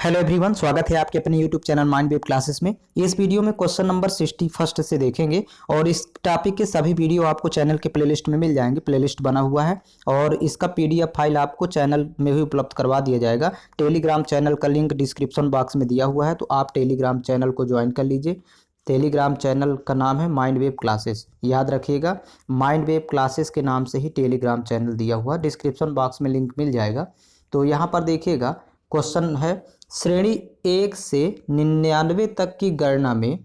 Hello everyone, स्वागत है आपके अपने YouTube channel mind wave classes में। इस वीडियो में क्वेश्चन नंबर 61 से देखेंगे और इस टॉपिक के सभी वीडियो आपको चैनल के प्लेलिस्ट में मिल जाएंगे। प्लेलिस्ट बना हुआ है और इसका पीडीएफ फाइल आपको चैनल में भी उपलब्ध करवा दिया जाएगा। टेलीग्राम चैनल का लिंक डिस्क्रिप्शन बॉक्स में दिया हुआ है, तो आप टेलीग्राम चैनल को ज्वाइन कर लीजिए। टेलीग्राम चैनल का नाम है माइंड वेव क्लासेस, याद रखिएगा। माइंड वेव क्लासेस के नाम से ही टेलीग्राम चैनल दिया हुआ, डिस्क्रिप्शन बॉक्स में लिंक मिल जाएगा। तो यहाँ पर देखिएगा, क्वेश्चन है श्रेणी 1 से 99 तक की गणना में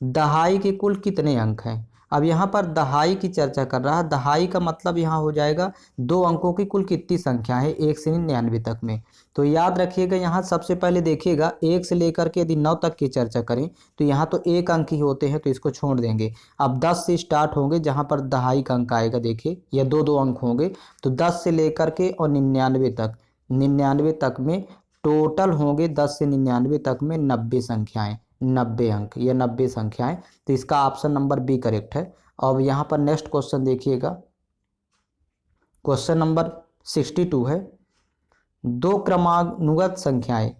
दहाई के कुल कितने अंक हैं। अब यहाँ पर दहाई की चर्चा कर रहा है। दहाई का मतलब यहाँ हो जाएगा 2 अंकों की कुल कितनी संख्या है 1 से 99 तक में। तो याद रखिएगा, यहाँ सबसे पहले देखिएगा 1 से लेकर के यदि 9 तक की चर्चा करें तो यहाँ तो 1 अंक ही होते हैं, तो इसको छोड़ देंगे। अब 10 से स्टार्ट होंगे, जहाँ पर दहाई का अंक आएगा, देखिए या 2-2 अंक होंगे। तो 10 से लेकर के और 99 तक में टोटल होंगे 10 से 99 तक में 90 संख्याएं, 90 अंक, ये 90 संख्याएं। तो इसका ऑप्शन नंबर बी करेक्ट है। अब यहाँ पर नेक्स्ट क्वेश्चन देखिएगा, क्वेश्चन नंबर 62 है। 2 क्रमानुगत संख्याएं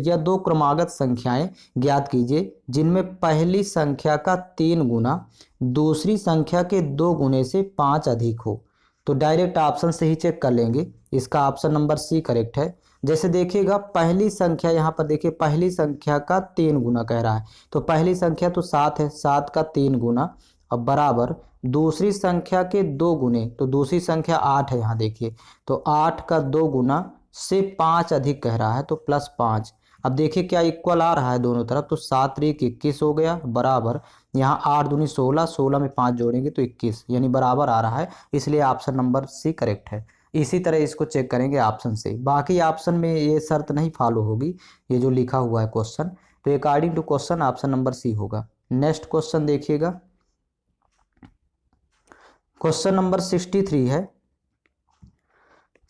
या 2 क्रमागत संख्याएं ज्ञात कीजिए जिनमें पहली संख्या का 3 गुना दूसरी संख्या के 2 गुने से 5 अधिक हो। तो डायरेक्ट ऑप्शन से ही चेक कर लेंगे, इसका ऑप्शन नंबर सी करेक्ट है। जैसे देखिएगा, पहली संख्या यहाँ पर देखिए, पहली संख्या का 3 गुना कह रहा है, तो पहली संख्या तो 7 है, 7 का 3 गुना अब बराबर दूसरी संख्या के 2 गुने, तो दूसरी संख्या 8 है यहाँ देखिए, तो 8 का 2 गुना से 5 अधिक कह रहा है, तो +5। अब देखिए क्या इक्वल आ रहा है दोनों तरफ, तो 7 3 21 हो गया बराबर, यहाँ 8 दूनी 16, 16 में 5 जोड़ेंगे तो 21, यानी बराबर आ रहा है, इसलिए ऑप्शन नंबर सी करेक्ट है। इसी तरह इसको चेक करेंगे ऑप्शन से। बाकी ऑप्शन में ये शर्त नहीं फॉलो होगी, ये जो लिखा हुआ है क्वेश्चन, तो according to question option number C होगा। नेक्स्ट क्वेश्चन देखिएगा, क्वेश्चन नंबर 63 है।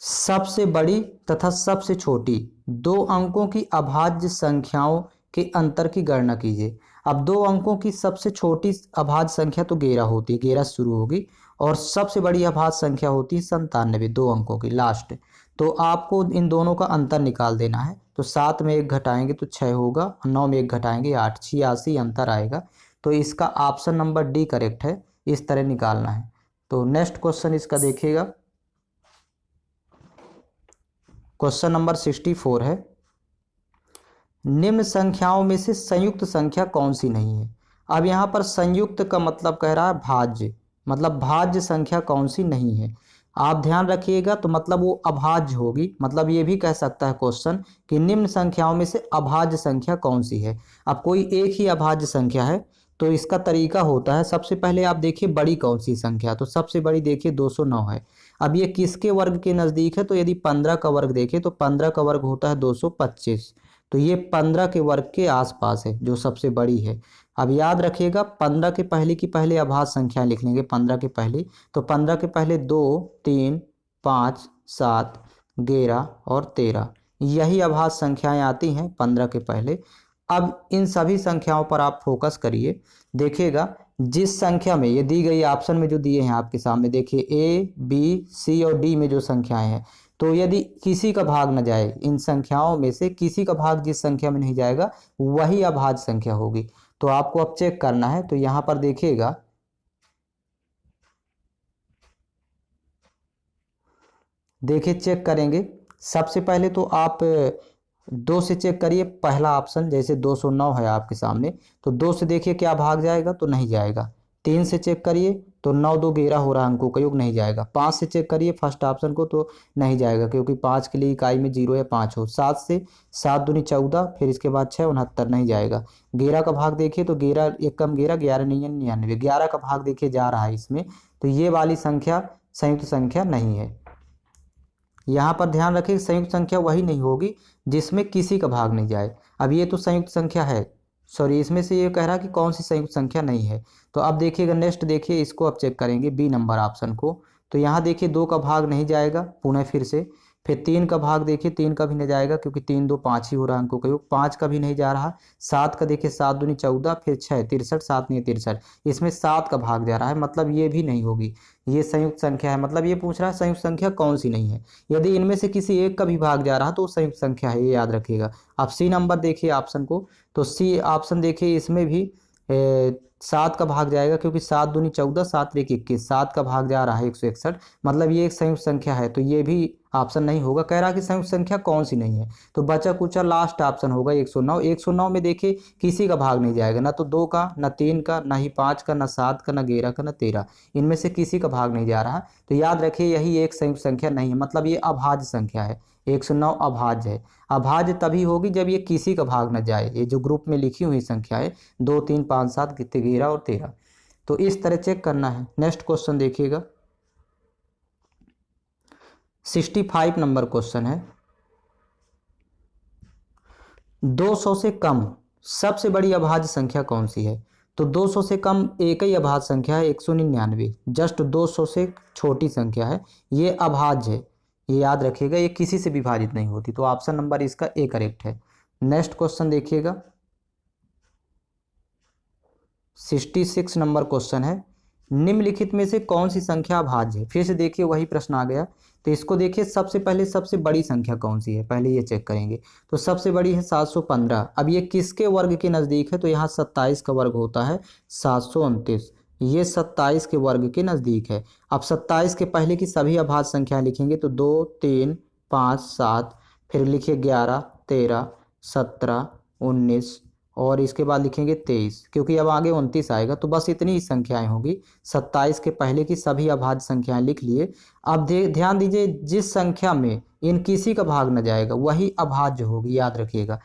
सबसे बड़ी तथा सबसे छोटी 2 अंकों की अभाज्य संख्याओं के अंतर की गणना कीजिए। अब 2 अंकों की सबसे छोटी अभाज्य संख्या तो 11 होती है, 11 से शुरू होगी, और सबसे बड़ी अभाज्य संख्या होती है 97, 2 अंकों की लास्ट। तो आपको इन दोनों का अंतर निकाल देना है। तो 7 में 1 घटाएंगे तो 6 होगा, 9 में 1 घटाएंगे 8, 86 अंतर आएगा। तो इसका ऑप्शन नंबर डी करेक्ट है, इस तरह निकालना है। तो नेक्स्ट क्वेश्चन इसका देखिएगा, क्वेश्चन नंबर 64 है। निम्न संख्याओं में से संयुक्त संख्या कौन सी नहीं है। अब यहाँ पर संयुक्त का मतलब कह रहा है भाज्य, मतलब भाज्य संख्या कौन सी नहीं है। आप ध्यान रखिएगा, तो मतलब वो अभाज्य होगी। मतलब ये भी कह सकता है क्वेश्चन कि निम्न संख्याओं में से अभाज्य संख्या कौन सी है। अब कोई एक ही अभाज्य संख्या है, तो इसका तरीका होता है, सबसे पहले आप देखिए बड़ी कौन सी संख्या, तो सबसे बड़ी देखिए 209 है। अब ये किसके वर्ग के नज़दीक है, तो यदि 15 का वर्ग देखें तो 15 का वर्ग होता है 225, तो ये 15 के वर्ग के आसपास है जो सबसे बड़ी है। अब याद रखिएगा, 15 के पहले की पहले अभाज्य संख्या लिख लेंगे। 15 के पहले, तो 15 के पहले 2 3 5 7 11 और 13, यही अभाज्य संख्याएं आती हैं 15 के पहले। अब इन सभी संख्याओं पर आप फोकस करिए, देखिएगा जिस संख्या में ये दी गई ऑप्शन में जो दिए हैं आपके सामने, देखिए ए बी सी और डी में जो संख्याएं हैं, तो यदि किसी का भाग न जाए, इन संख्याओं में से किसी का भाग जिस संख्या में नहीं जाएगा वही अभाज्य संख्या होगी। तो आपको अब चेक करना है। तो यहाँ पर देखिएगा, देखिए चेक करेंगे। सबसे पहले तो आप 2 से चेक करिए, पहला ऑप्शन, जैसे 209 है आपके सामने, तो 2 से देखिए क्या भाग जाएगा, तो नहीं जाएगा। 3 से चेक करिए, तो 9 2 11 हो रहा है, अंकों का योग, नहीं जाएगा। 5 से चेक करिए फर्स्ट ऑप्शन को, तो नहीं जाएगा क्योंकि 5 के लिए इकाई में 0 या 5 हो। 7 से 7 दूनी 14, फिर इसके बाद 6 69, नहीं जाएगा। 11 का भाग देखिए, तो 11 1 कम 11, 11 नहीं 99, 11 का भाग देखिए जा रहा है इसमें, तो ये वाली संख्या संयुक्त संख्या नहीं है। यहाँ पर ध्यान रखें, संयुक्त संख्या वही नहीं होगी जिसमें किसी का भाग नहीं जाए। अब ये तो संयुक्त संख्या है, सॉरी, इसमें से ये कह रहा है कि कौन सी संयुक्त संख्या नहीं है। तो अब देखिएगा नेक्स्ट, देखिए इसको अब चेक करेंगे बी नंबर ऑप्शन को। तो यहाँ देखिए 2 का भाग नहीं जाएगा, पुनः फिर से फिर 3 का भाग देखिए, 3 का भी नहीं जाएगा क्योंकि 3 2 5 ही हो रहा है अंकों का योग। 5 का भी नहीं जा रहा। 7 का देखिए, 7 दूनी 14, फिर 6 63, 7 नहीं 63, इसमें 7 का भाग जा रहा है, मतलब ये भी नहीं होगी। ये संयुक्त संख्या है, मतलब ये पूछ रहा है संयुक्त संख्या कौन सी नहीं है। यदि इनमें से किसी एक का भी भाग जा रहा है तो वो संयुक्त संख्या है, ये याद रखिएगा। अब सी नंबर देखिए ऑप्शन को, तो सी ऑप्शन देखिए, इसमें भी 7 का भाग जाएगा क्योंकि 7 दूनी 14, 7 एक 21, 7 का भाग जा रहा है 161, मतलब ये एक संयुक्त संख्या है, तो ये भी ऑप्शन नहीं होगा। कह रहा कि संयुक्त संख्या कौन सी नहीं है, तो बचा कुचा लास्ट ऑप्शन होगा 109। 109 में देखिए किसी का भाग नहीं जाएगा, ना तो 2 का, ना 3 का, ना ही 5 का, ना 7 का, ना 11 का, ना 13, इनमें से किसी का भाग नहीं जा रहा। तो याद रखिए यही एक संयुक्त संख्या नहीं है, मतलब ये अभाज्य संख्या है। 109 अभाज्य है। अभाज्य तभी होगी जब ये किसी का भाग न जाए। ये जो ग्रुप में लिखी हुई संख्या है 2 3 5 7 13 और 13, तो इस तरह चेक करना है। नेक्स्ट क्वेश्चन देखिएगा, 65 नंबर क्वेश्चन है। 200 से कम सबसे बड़ी अभाज्य संख्या कौन सी है? तो 200 से कम एक ही अभाज्य संख्या है 199, जस्ट 200 से छोटी संख्या है, ये अभाज्य है, ये याद रखिएगा, ये किसी से विभाजित नहीं होती, तो ऑप्शन नंबर इसका ए करेक्ट है। नेक्स्ट क्वेश्चन देखिएगा, 66 नंबर क्वेश्चन है। निम्नलिखित में से कौन सी संख्या अभाज्य है? फिर से देखिए वही प्रश्न आ गया, तो इसको देखिए सबसे पहले सबसे बड़ी संख्या कौन सी है, पहले ये चेक करेंगे। तो सबसे बड़ी है 715। अब ये किसके वर्ग के नज़दीक है? तो यहाँ 27 का वर्ग होता है 729, ये 27 के वर्ग के नज़दीक है। अब 27 के पहले की सभी अभाज्य संख्या लिखेंगे, तो 2 3 5 7, फिर लिखिए 11 13 17 19, और इसके बाद लिखेंगे 23, क्योंकि अब आगे 29 आएगा, तो बस इतनी ही संख्याएं होगी। 27 के पहले की सभी अभाज्य संख्याएं लिख लिए। अब ध्यान दीजिए, जिस संख्या में इन किसी का भाग न जाएगा वही अभाज्य होगी, याद रखिएगा,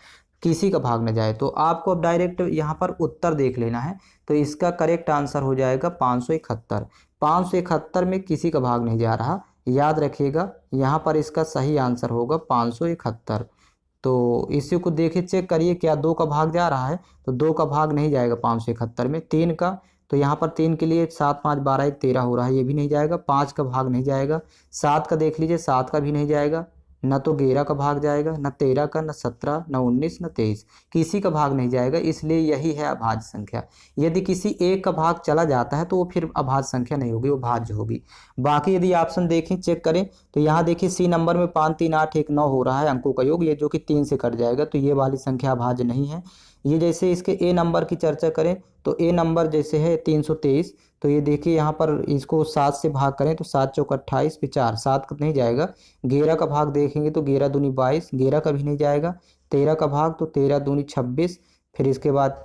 किसी का भाग न जाए। तो आपको अब डायरेक्ट यहाँ पर उत्तर देख लेना है, तो इसका करेक्ट आंसर हो जाएगा 571। 571 में किसी का भाग नहीं जा रहा, याद रखिएगा, यहाँ पर इसका सही आंसर होगा 571। तो इसी को देखिए, चेक करिए क्या 2 का भाग जा रहा है? तो 2 का भाग नहीं जाएगा 571 में। 3 का, तो यहाँ पर 3 के लिए 7 5 12 1 13 हो रहा है, ये भी नहीं जाएगा। 5 का भाग नहीं जाएगा। 7 का देख लीजिए, 7 का भी नहीं जाएगा, न तो 11 का भाग जाएगा, न 13 का, न 17, न 19, न 23, किसी का भाग नहीं जाएगा, इसलिए यही है अभाज्य संख्या। यदि किसी एक का भाग चला जाता है तो वो फिर अभाज्य संख्या नहीं होगी, वो भाज्य होगी। बाकी यदि ऑप्शन देखें, चेक करें, तो यहाँ देखिए सी नंबर में 5 3 8 1 9 हो रहा है अंकों का योग, ये जो कि 3 से कट जाएगा, तो ये वाली संख्या अभाज्य नहीं है। ये जैसे इसके ए नंबर की चर्चा करें, तो ए नंबर जैसे है 323, तो ये देखिए यहाँ पर इसको 7 से भाग करें तो 7 चौक 28, फिर 4, 7 का नहीं जाएगा। 11 का भाग देखेंगे तो 11 दूनी 22, 11 का भी नहीं जाएगा। 13 का भाग, तो 13 दूनी 26, फिर इसके बाद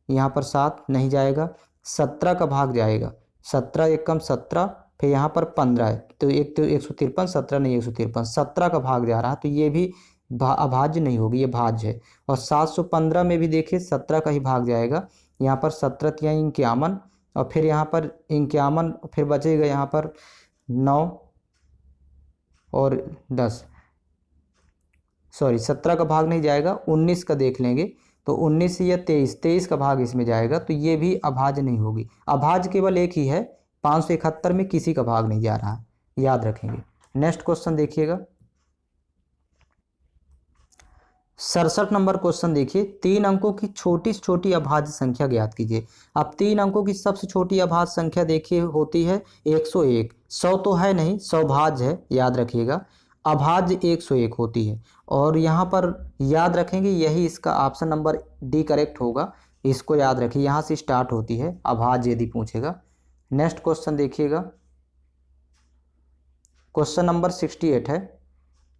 यहाँ पर 7 नहीं जाएगा। 17 का भाग जाएगा, 17 एक कम 17, फिर यहाँ पर 15 है, तो एक तो 153, 17 नहीं 153, 17 का भाग जा रहा है, तो ये भी अभाज्य नहीं होगी, ये भाज्य है। और 715 में भी देखिए 17 का ही भाग जाएगा, यहाँ पर 17 तिया 51, और फिर यहाँ पर 51, फिर बचेगा यहाँ पर 9 और 10, सॉरी 17 का भाग नहीं जाएगा। 19 का देख लेंगे, तो 19 या 23 का भाग इसमें जाएगा, तो ये भी अभाज्य नहीं होगी। अभाज्य केवल एक ही है, 571 में किसी का भाग नहीं जा रहा, याद रखेंगे। नेक्स्ट क्वेश्चन देखिएगा, 67 नंबर क्वेश्चन देखिए, 3 अंकों की छोटी से छोटी अभाज्य संख्या ज्ञात कीजिए। अब 3 अंकों की सबसे छोटी अभाज्य संख्या देखिए होती है 101। 100 तो है नहीं, 100 भाज्य है, याद रखिएगा। अभाज्य 101 होती है, और यहाँ पर याद रखेंगे यही इसका ऑप्शन नंबर डी करेक्ट होगा, इसको याद रखिए, यहाँ से स्टार्ट होती है अभाज्य यदि पूछेगा। नेक्स्ट क्वेश्चन देखिएगा, क्वेश्चन नंबर 68 है।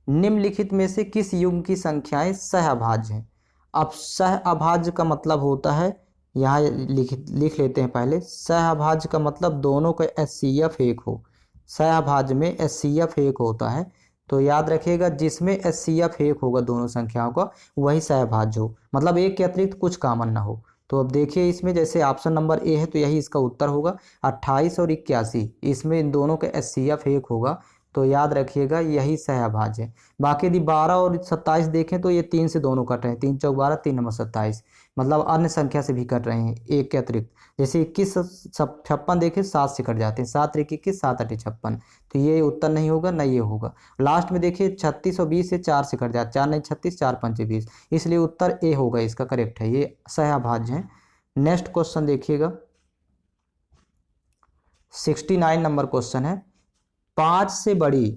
निम्नलिखित में से किस युग्म की संख्याएं सहअभाज्य हैं? अब सहअभाज्य का मतलब होता है, यहाँ लिख लेते हैं पहले, सहअभाज्य का मतलब दोनों का HCF 1 हो। सहअभाज्य में HCF 1 होता है, तो याद रखिएगा जिसमें HCF 1 होगा दोनों संख्याओं का वही सहअभाज्य हो, मतलब एक के अतिरिक्त कुछ कॉमन ना हो। तो अब देखिए इसमें जैसे ऑप्शन नंबर ए है, तो यही इसका उत्तर होगा 28 और 81, इसमें इन दोनों का HCF 1 होगा, तो याद रखिएगा यही सहअभाज्य है। बाकी यदि 12 और 27 देखें तो ये 3 से दोनों कट रहे हैं, 3 चौक 12, 3 नंबर 27, मतलब अन्य संख्या से भी कट रहे हैं एक के अतिरिक्त। जैसे 21 56 देखें 7 से कट जाते हैं, 7 एक 21, 7 8 56, तो ये उत्तर नहीं होगा, न ये होगा। लास्ट में देखिए 36 और 20 से 4 से कट जाते, 4 नहीं 36, 4 5 20, इसलिए उत्तर ए होगा, इसका करेक्ट है, ये सहअभाज्य है। नेक्स्ट क्वेश्चन देखिएगा 69 नंबर क्वेश्चन है, 5 से बड़ी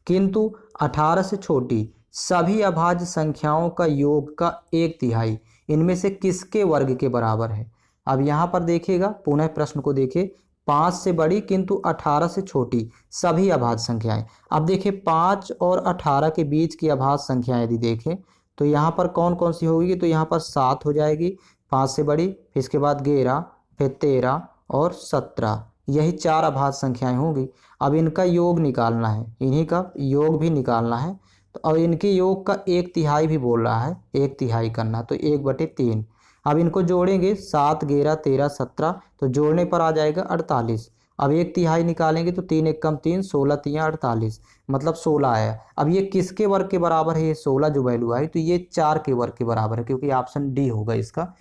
किंतु 18 से छोटी सभी अभाज्य संख्याओं का योग का 1/3 इनमें से किसके वर्ग के बराबर है। अब यहाँ पर देखिएगा, पुनः प्रश्न को देखिए, 5 से बड़ी किंतु 18 से छोटी सभी अभाज्य संख्याएं। अब देखिए 5 और 18 के बीच की अभाज्य संख्याएं यदि देखें तो यहाँ पर कौन कौन सी होगी, तो यहाँ पर 7 हो जाएगी 5 से बड़ी, फिर इसके बाद 11, फिर 13 और 17, यही 4 अभाज्य संख्याएं होंगी। अब इनका योग निकालना है, इन्हीं का योग भी निकालना है, तो अब इनके योग का 1/3 भी बोल रहा है, 1/3 करना, तो 1/3। अब इनको जोड़ेंगे 7, 11, 13, 17, तो जोड़ने पर आ जाएगा 48। अब 1/3 निकालेंगे तो 3 एक कम 3, 16 3 48, मतलब 16 आया। अब ये किसके वर्ग के बराबर है, ये 16 जो वैल्यू आई, तो ये 4 के वर्ग के बराबर है, क्योंकि ऑप्शन डी होगा इसका।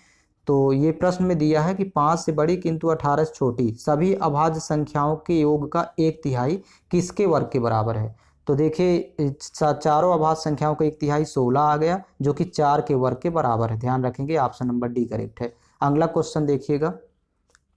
तो ये प्रश्न में दिया है कि 5 से बड़ी किंतु 18 से छोटी सभी अभाज्य संख्याओं के योग का 1/3 किसके वर्ग के बराबर है। तो देखिए चारों अभाज्य संख्याओं का 1/3 16 आ गया, जो कि 4 के वर्ग के बराबर है, ध्यान रखेंगे ऑप्शन नंबर डी करेक्ट है। अगला क्वेश्चन देखिएगा,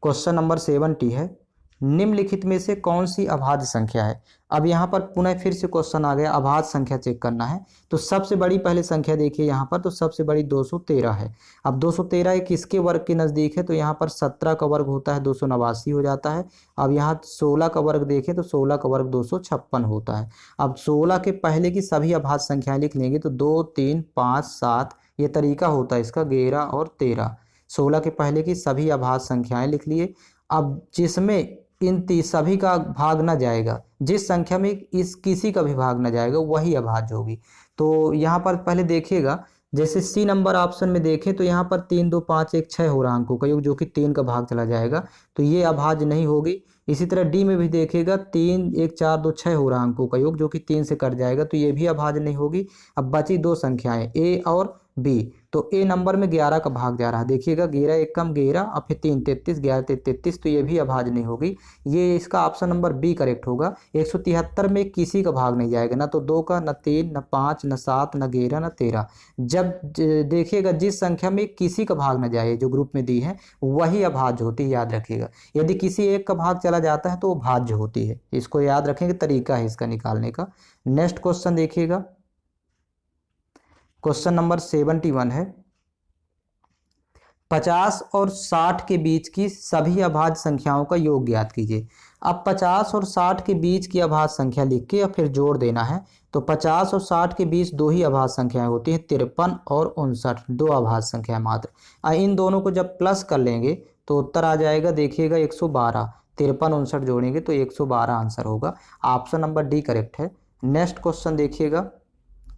क्वेश्चन नंबर 70 है, निम्नलिखित में से कौन सी अभाज्य संख्या है। अब यहाँ पर पुनः फिर से क्वेश्चन आ गया, अभाज्य संख्या चेक करना है। तो सबसे बड़ी पहले संख्या देखिए यहाँ पर, तो सबसे बड़ी 213 है। अब 213 एक किसके वर्ग के नज़दीक है, तो यहाँ पर 17 का वर्ग होता है 289 हो जाता है। अब यहाँ 16 का वर्ग देखें तो 16 का वर्ग 256 होता है। अब 16 के पहले की सभी अभाज्य संख्याएं लिख लेंगे तो 2 3 5 7, ये तरीका होता है इसका, 11 और 13। 16 के पहले की सभी अभाज्य संख्याएं लिख लिए। अब जिसमें इन सभी का भाग न जाएगा, जिस संख्या में इस किसी का भी भाग न जाएगा, वही अभाज्य होगी। तो यहाँ पर पहले देखिएगा, जैसे सी नंबर ऑप्शन में देखें तो यहाँ पर 3 2 5 1 6 हो रहा अंकों का योग, जो कि 3 का भाग चला जाएगा, तो ये अभाज्य नहीं होगी। इसी तरह डी में भी देखिएगा 3 1 4 2 6 हो रहा अंकों का योग, जो कि 3 से कट जाएगा, तो ये भी अभाज्य नहीं होगी। अब बची 2 संख्याएं ए और बी, तो ए नंबर में 11 का भाग जा रहा है, देखिएगा 11 एक कम 11, और फिर 3 33, 11 33, तो ये भी अभाज्य नहीं होगी। ये इसका ऑप्शन नंबर बी करेक्ट होगा। 173 में किसी का भाग नहीं जाएगा, ना तो 2 का, न 3, न 5, न 7, न 11, न 13। जब देखिएगा जिस संख्या में किसी का भाग न जाए, जो ग्रुप में दी है, वही अभाज्य होती है, याद रखिएगा। यदि किसी एक का भाग चला जाता है तो वो भाज्य होती है, इसको याद रखेंगे, तरीका है इसका निकालने का। नेक्स्ट क्वेश्चन देखिएगा, क्वेश्चन नंबर 71 है, 50 और 60 के बीच की सभी अभाज्य संख्याओं का योग ज्ञात कीजिए। अब 50 और 60 के बीच की अभाज्य संख्या लिख के और फिर जोड़ देना है। तो 50 और 60 के बीच दो ही अभाज्य संख्याएं होती हैं, 53 और 59, दो अभाज्य संख्याएं मात्र। इन दोनों को जब प्लस कर लेंगे तो उत्तर आ जाएगा, देखिएगा 112। 53 59 जोड़ेंगे तो 112 आंसर होगा, ऑप्शन नंबर डी करेक्ट है। नेक्स्ट क्वेश्चन देखिएगा,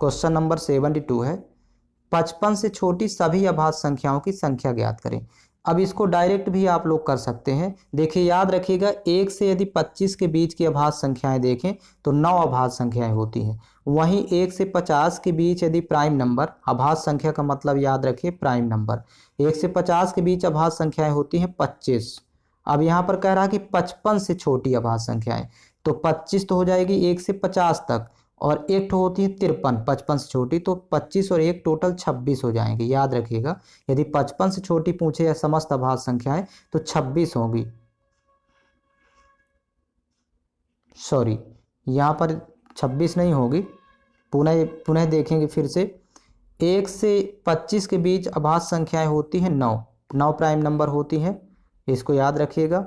क्वेश्चन नंबर 72 है, 55 से छोटी सभी अभाज्य संख्याओं की संख्या ज्ञात करें। अब इसको डायरेक्ट भी आप लोग कर सकते हैं। देखिए याद रखिएगा, 1 से यदि 25 के बीच की अभाज्य संख्याएं देखें तो 9 अभाज्य संख्याएं होती हैं। वहीं 1 से 50 के बीच यदि प्राइम नंबर, अभाज्य संख्या का मतलब याद रखिए प्राइम नंबर, 1 से 50 के बीच अभाज्य संख्याएं होती हैं 25। अब यहाँ पर कह रहा है कि 55 से छोटी अभाज्य संख्याएं, तो 25 तो हो जाएगी 1 से 50 तक, और एक तो होती है 53, 55 से छोटी, तो 25 और 1 टोटल 26 हो जाएंगे। याद रखिएगा, यदि 55 से छोटी पूछे या समस्त अभाज्य संख्याएं तो 26 होंगी। सॉरी, यहाँ पर 26 नहीं होगी, पुनः देखेंगे फिर से। 1 से 25 के बीच अभाज्य संख्याएं होती हैं 9 प्राइम नंबर होती हैं, इसको याद रखिएगा।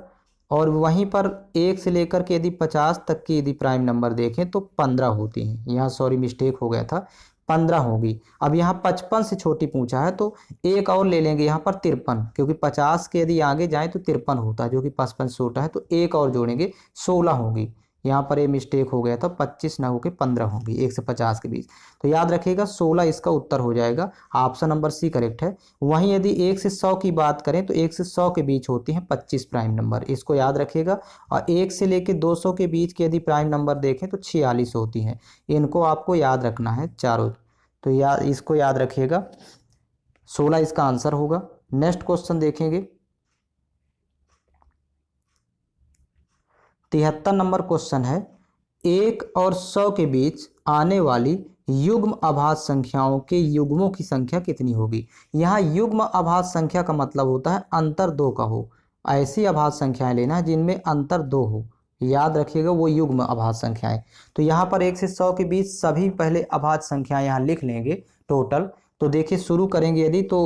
और वहीं पर 1 से लेकर के यदि 50 तक की यदि प्राइम नंबर देखें तो 15 होती हैं। यहाँ सॉरी मिस्टेक हो गया था, 15 होगी। अब यहाँ 55 से छोटी पूछा है तो एक और ले लेंगे यहाँ पर 53, क्योंकि 50 के यदि आगे जाएं तो 53 होता है, जो कि 55 छोटा है, तो एक और जोड़ेंगे 16 होगी। यहाँ पर ये मिस्टेक हो गया था, 25 ना होकर 15 होगी 1 से 50 के बीच। तो याद रखिएगा 16 इसका उत्तर हो जाएगा, ऑप्शन नंबर सी करेक्ट है। वहीं यदि 1 से 100 की बात करें तो 1 से 100 के बीच होती हैं 25 प्राइम नंबर, इसको याद रखिएगा। और 1 से लेकर 200 के बीच के यदि प्राइम नंबर देखें तो 46 होती हैं, इनको आपको याद रखना है चारों। तो इसको याद रखिएगा, 16 इसका आंसर होगा। नेक्स्ट क्वेश्चन देखेंगे, 73 नंबर क्वेश्चन है, 1 और 100 के बीच आने वाली युग्म अभाज्य संख्याओं के युग्मों की संख्या कितनी होगी। यहाँ युग्म अभाज्य संख्या का मतलब होता है अंतर 2 का हो, ऐसी अभाज्य संख्याएं लेना है जिनमें अंतर 2 हो, याद रखिएगा वो युग्म अभाज्य संख्याएं। तो यहाँ पर 1 से 100 के बीच सभी पहले अभाज्य संख्याएं यहाँ लिख लेंगे टोटल। तो देखिए शुरू करेंगे यदि तो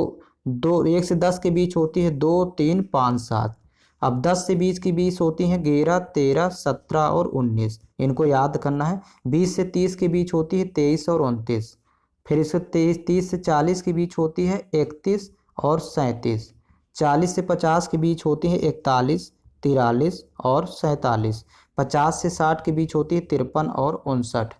1 से 10 के बीच होती है 2, 3, 5, 7। अब 10 से 20 की 20 होती हैं 11, 13, 17 और 19, इनको याद करना है। 20 से 30 के बीच होती है 23 और 29। फिर इससे 30 से 40 के बीच होती है 31 और 37। 40 से 50 के बीच होती है 41, 43 और 47। 50 से 60 के बीच होती है 53 और 59।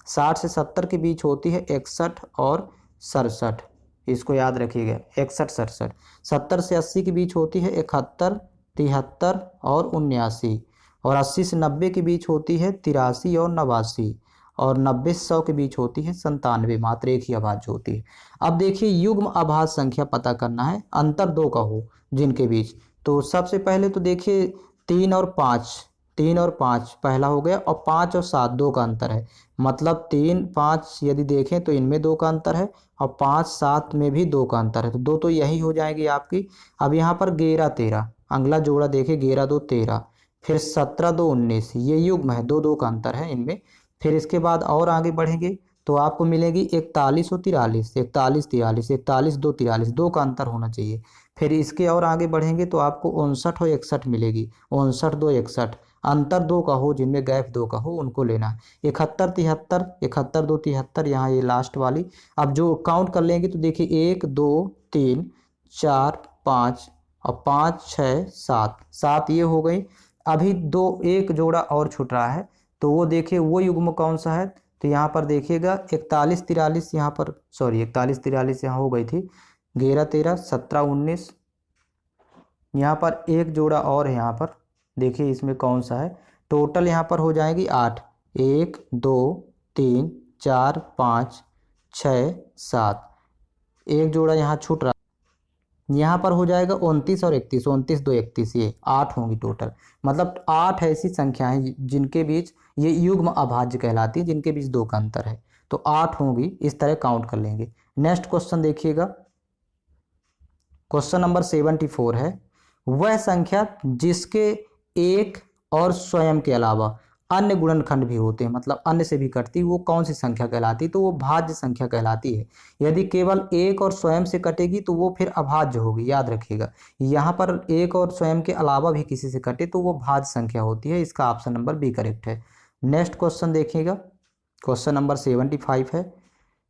60 से 70 के बीच होती है 61 और 67, इसको याद रखिएगा 61, 67। 70 से 80 के बीच होती है 71, 73 और 79। और 80 से 90 के बीच होती है 83 और 89। और 90 से 100 के बीच होती है 97, मात्र एक ही अभाज्य होती है। अब देखिए युग्म अभाज्य संख्या पता करना है, अंतर 2 का हो जिनके बीच। तो सबसे पहले तो देखिए 3 और 5 पहला हो गया, और 5 और 7 2 का अंतर है, मतलब 3, 5 यदि देखें तो इनमें 2 का अंतर है, और 5, 7 में भी 2 का अंतर है, तो 2 तो यही हो जाएगी आपकी। अब यहाँ पर 11, 13 अगला जोड़ा देखें, 11, 2, 13, फिर 17, 2, 19, ये युग्म है, 2 2 का अंतर है इनमें। फिर इसके बाद और आगे बढ़ेंगे तो आपको मिलेगी 41 और 43, 41, 43, 41, 2, 43, 2 का अंतर होना चाहिए। फिर इसके और आगे बढ़ेंगे तो आपको 59 और 61 मिलेगी, 59, 2, 61, अंतर 2 का हो, जिनमें गैप 2 का हो उनको लेना है। 71, 73, 71, 2, 73, यहाँ ये लास्ट वाली। अब जो काउंट कर लेंगे तो देखिए 1, 2, 3, 4, 5 और 5, 6, 7 ये हो गई। अभी एक जोड़ा और छूट रहा है, तो वो देखिए वो युग्म कौन सा है। तो यहाँ पर देखिएगा 41, 43 यहाँ पर, सॉरी 41, 43 यहाँ हो गई थी, 11, 13, 17, 19। यहाँ पर एक जोड़ा और है, यहाँ पर देखिए इसमें कौन सा है। टोटल यहाँ पर हो जाएगी 8, 1, 2, 3, 4, 5, 6, 7, एक जोड़ा यहाँ छूट रहा, यहाँ पर हो जाएगा 29 और 31, 29, 2, 31, ये 8 होंगी टोटल। मतलब 8 ऐसी संख्याएं जिनके बीच ये युग्म अभाज्य कहलाती है, जिनके बीच 2 का अंतर है, तो 8 होंगी, इस तरह काउंट कर लेंगे। नेक्स्ट क्वेश्चन देखिएगा, क्वेश्चन नंबर 74 है, वह संख्या जिसके एक और स्वयं के अलावा अन्य गुणनखंड भी होते हैं, मतलब अन्य से भी कटती, वो कौन सी संख्या कहलाती, तो वो भाज्य संख्या कहलाती है। यदि केवल एक और स्वयं से कटेगी तो वो फिर अभाज्य होगी, याद रखिएगा। यहाँ पर एक और स्वयं के अलावा भी किसी से कटे तो वो भाज्य संख्या होती है, इसका ऑप्शन नंबर बी करेक्ट है। नेक्स्ट क्वेश्चन देखिएगा, क्वेश्चन नंबर 75 है,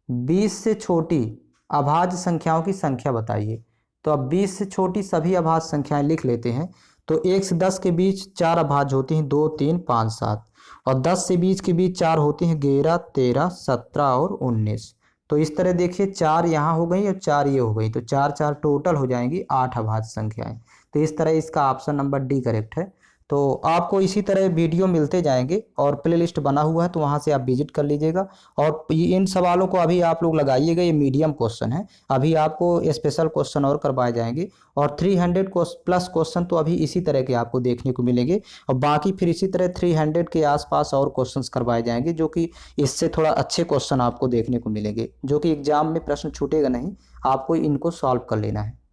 20 से छोटी अभाज्य संख्याओं की संख्या बताइए। तो अब 20 से छोटी सभी अभाज्य संख्याएं लिख लेते हैं। तो 1 से 10 के बीच 4 अभाज्य होती हैं, 2, 3, 5, 7। और 10 से 20 के बीच 4 होती हैं, 11, 13, 17 और 19। तो इस तरह देखिए 4 यहाँ हो गई और 4 ये हो गई, तो 4 4 टोटल हो जाएंगी 8 अभाज्य संख्याएं। तो इस तरह इसका ऑप्शन नंबर डी करेक्ट है। तो आपको इसी तरह वीडियो मिलते जाएंगे और प्लेलिस्ट बना हुआ है, तो वहाँ से आप विजिट कर लीजिएगा। और इन सवालों को अभी आप लोग लगाइएगा, ये मीडियम क्वेश्चन है, अभी आपको स्पेशल क्वेश्चन और करवाए जाएंगे। और 300 प्लस क्वेश्चन तो अभी इसी तरह के आपको देखने को मिलेंगे, और बाकी फिर इसी तरह 300 के आसपास और क्वेश्चंस करवाए जाएंगे, जो कि इससे थोड़ा अच्छे क्वेश्चन आपको देखने को मिलेंगे, जो कि एग्जाम में प्रश्न छूटेगा नहीं, आपको इनको सॉल्व कर लेना है।